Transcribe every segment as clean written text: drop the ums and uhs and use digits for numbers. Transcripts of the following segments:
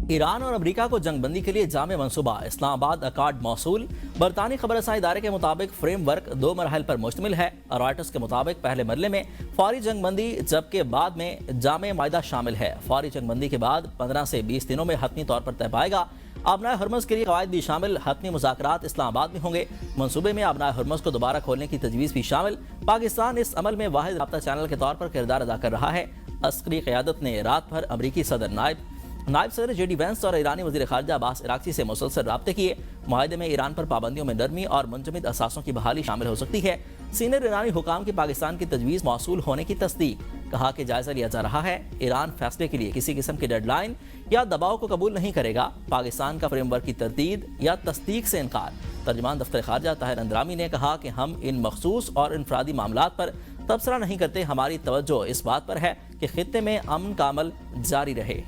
ایران اور امریکہ کو جنگ بندی کے لیے جامع منصوبہ، اسلام آباد اکارڈ موصول۔ برطانوی خبر رساں ادارے کے مطابق فریم ورک 2 مراحل پر مشتمل ہے۔ رائٹرز کے مطابق پہلے مرحلے میں فوری جنگ بندی، جبکہ بعد میں جامع معاہدہ شامل ہے۔ فوری جنگ بندی کے بعد 15 سے 20 دنوں میں حتمی طور پر طے پائے گا۔ آبنائے ہرمز کے لیے قواعد بھی شامل، حتمی مذاکرات اسلام آباد میں ہوں گے۔ منصوبے میں آبنائے ہرمز کو دوبارہ کھولنے کی تجویز بھی شامل۔ پاکستان اس عمل میں واحد رابطہ چینل کے طور پر کردار ادا کر رہا ہے۔ عسکری قیادت نے رات بھر امریکی صدر نائب صدر جے ڈی وینس اور ایرانی وزیر خارجہ عباس عراقچی سے مسلسل رابطے کیے۔ معاہدے میں ایران پر پابندیوں میں نرمی اور منجمد اثاثوں کی بحالی شامل ہو سکتی ہے۔ سینئر ایرانی حکام کی پاکستان کی تجویز موصول ہونے کی تصدیق، کہا کہ جائزہ لیا جا رہا ہے۔ ایران فیصلے کے لیے کسی قسم کی ڈیڈ لائن یا دباؤ کو قبول نہیں کرے گا۔ پاکستان کا فریم ورک کی تردید یا تصدیق سے انکار۔ ترجمان دفتر خارجہ طاہر اندرامی نے کہا کہ ہم ان مخصوص اور انفرادی معاملات پر تبصرہ نہیں کرتے، ہماری توجہ اس بات پر ہے کہ خطے میں امن کا عمل جاری رہے۔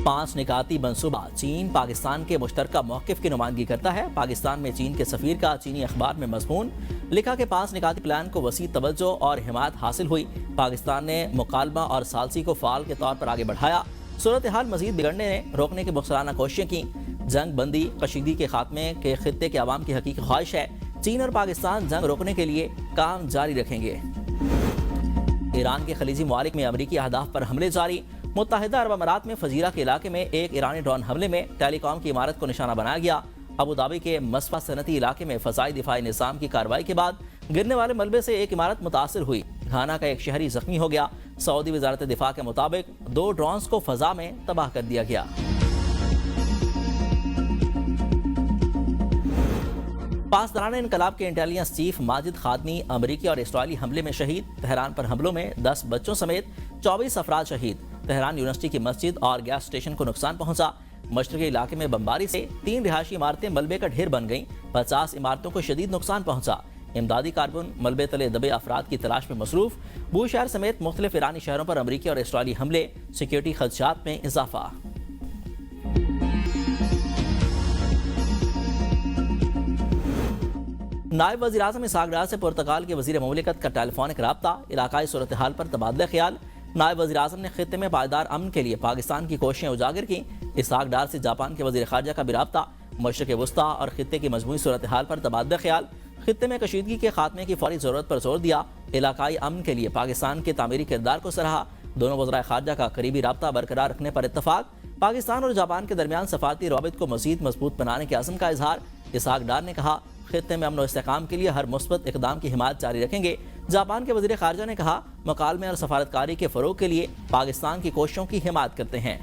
5 نکاتی منصوبہ چین پاکستان کے مشترکہ موقف کی نمائندگی کرتا ہے۔ پاکستان میں چین کے سفیر کا چینی اخبار میں مضمون، لکھا کہ 5 نکاتی پلان کو وسیع توجہ اور حمایت حاصل ہوئی۔ پاکستان نے مکالمہ اور ثالثی کو فعال کے طور پر آگے بڑھایا۔ صورتحال مزید بگڑنے روکنے کی مختصرانہ کوششیں کی۔ جنگ بندی کشیدگی کے خاتمے کے خطے کے عوام کی حقیقی خواہش ہے۔ چین اور پاکستان جنگ روکنے کے لیے کام جاری رکھیں گے۔ ایران کے خلیجی ممالک میں امریکی اہداف پر حملے جاری۔ متحدہ عرب امارات میں فجیرہ کے علاقے میں ایک ایرانی ڈرون حملے میں ٹیلی کام کی عمارت کو نشانہ بنایا گیا۔ ابوظہبی کے مصفہ صنعتی علاقے میں فضائی دفاعی نظام کی کارروائی کے بعد گرنے والے ملبے سے ایک عمارت متاثر ہوئی۔ گھانا کا ایک شہری زخمی ہو گیا۔ سعودی وزارت دفاع کے مطابق 2 ڈرونز کو فضا میں تباہ کر دیا گیا۔ پاسداران انقلاب کے انٹیلیجنس چیف ماجد خادمی امریکی اور اسرائیلی حملے میں شہید۔ تہران پر حملوں میں 10 بچوں سمیت 24 افراد شہید۔ تہران یونیورسٹی کی مسجد اور گیس اسٹیشن کو نقصان پہنچا۔ مشرقی علاقے میں بمباری سے 3 رہائشی عمارتیں ملبے کا ڈھیر بن گئیں۔ 50 عمارتوں کو شدید نقصان پہنچا۔ امدادی کارکن ملبے تلے دبے افراد کی تلاش میں مصروف۔ بو شہر سمیت مختلف ایرانی شہروں پر امریکی اور اسرائیلی حملے، سیکیورٹی خدشات میں اضافہ۔ نائب وزیر اعظم اسحاق ڈار سے پرتگال کے وزیر مملکت کا ٹیلی فونک رابطہ، علاقائی صورتحال پر تبادلہ خیال۔ نائب وزیر اعظم نے خطے میں پائیدار امن کے لیے پاکستان کی کوششیں اجاگر کی۔ اسحاق ڈار سے جاپان کے وزیر خارجہ کا بھی رابطہ، مشرق وسطیٰ اور خطے کی مجموعی صورتحال پر تبادلہ خیال۔ خطے میں کشیدگی کے خاتمے کی فوری ضرورت پر زور دیا۔ علاقائی امن کے لیے پاکستان کے تعمیری کردار کو سراہا۔ دونوں وزرائے خارجہ کا قریبی رابطہ برقرار رکھنے پر اتفاق۔ پاکستان اور جاپان کے درمیان سفارتی روابط کو مزید مضبوط بنانے کے عزم کا اظہار۔ اسحاق ڈار نے کہا خطے میں امن و استحکام کے لیے ہر مثبت اقدام کی حمایت جاری رکھیں گے۔ جاپان کے وزیر خارجہ نے کہا مکالمے اور سفارتکاری کے فروغ کے لیے پاکستان کی کوششوں کی حمایت کرتے ہیں۔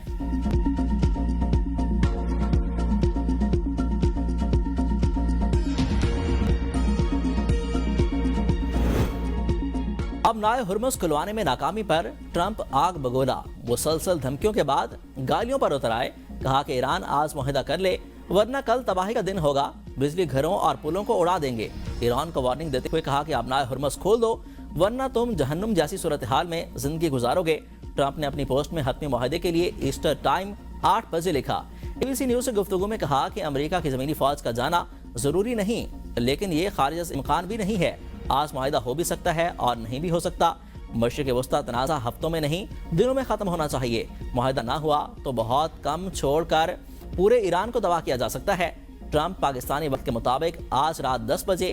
اب نائے ہرمز کھلوانے میں ناکامی پر ٹرمپ آگ بگولا۔ مسلسل دھمکیوں کے بعد گالیوں پر اتر آئے، کہا کہ ایران آج معاہدہ کر لے ورنہ کل تباہی کا دن ہوگا، بجلی گھروں اور پلوں کو اڑا دیں گے۔ ایران کو وارننگ دیتے ہوئے کہا کہ آبنائے ہرمز کھول دو ورنہ تم جہنم جیسی صورتحال میں زندگی گزارو گے۔ ٹرمپ نے اپنی پوسٹ میں حتمی معاہدے کے لیے ایسٹر ٹائم 8 بجے لکھا۔ اے بی سی نیوز سے گفتگو میں کہا کہ امریکہ کی زمینی فوج کا جانا ضروری نہیں، لیکن یہ خارج از امکان بھی نہیں ہے۔ آج معاہدہ ہو بھی سکتا ہے اور نہیں بھی ہو سکتا۔ مشرق وسطیٰ تنازع ہفتوں میں نہیں دنوں میں ختم ہونا چاہیے۔ معاہدہ نہ ہوا تو بہت کم چھوڑ کر پورے ایران کو تباہ کیا جا سکتا ہے۔ ٹرمپ پاکستانی وقت کے مطابق آج رات 10 بجے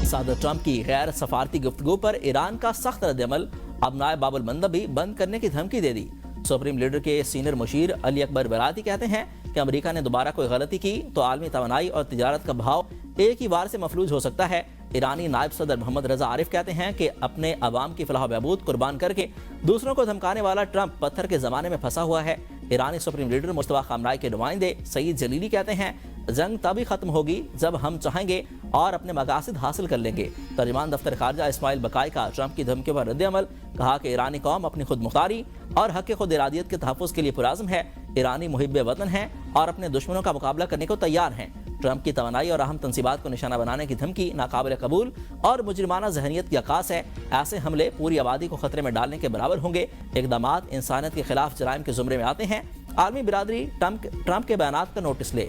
صدر ٹرمپ کی غیر سفارتی گفتگو پر ایران کا سخت رد عمل۔ ابنائے باب المندب بھی بند کرنے کی دھمکی دے دی۔ سپریم لیڈر کے سینئر مشیر علی اکبر براتی کہتے ہیں کہ امریکہ نے دوبارہ کوئی غلطی کی تو عالمی توانائی اور تجارت کا بہاؤ ایک ہی وار سے مفلوج ہو سکتا ہے۔ ایرانی نائب صدر محمد رضا عارف کہتے ہیں کہ اپنے عوام کی فلاح و بہبود قربان کر کے دوسروں کو دھمکانے والا ٹرمپ پتھر کے زمانے میں پھنسا ہوا ہے۔ ایرانی سپریم لیڈر مصطفیٰ خامنائی کے نمائندے سعید جلیلی کہتے ہیں جنگ تبھی ختم ہوگی جب ہم چاہیں گے اور اپنے مقاصد حاصل کر لیں گے۔ ترجمان دفتر خارجہ اسماعیل بقائی کا ٹرمپ کی دھمکیوں پر رد عمل، کہا کہ ایرانی قوم اپنی خود مختاری اور حق خود ارادیت کے تحفظ کے لیے پرعزم ہے۔ ایرانی محب وطن ہیں اور اپنے دشمنوں کا مقابلہ کرنے کو تیار ہیں۔ ٹرمپ کی توانائی اور اہم تنصیبات کو نشانہ بنانے کی دھمکی ناقابل قبول اور مجرمانہ ذہنیت کی عکاس ہے۔ ایسے حملے پوری آبادی کو خطرے میں ڈالنے کے برابر ہوں گے۔ اقدامات انسانیت کے خلاف جرائم کے زمرے میں آتے ہیں۔ عالمی برادری ٹرمپ کے بیانات کا نوٹس لے۔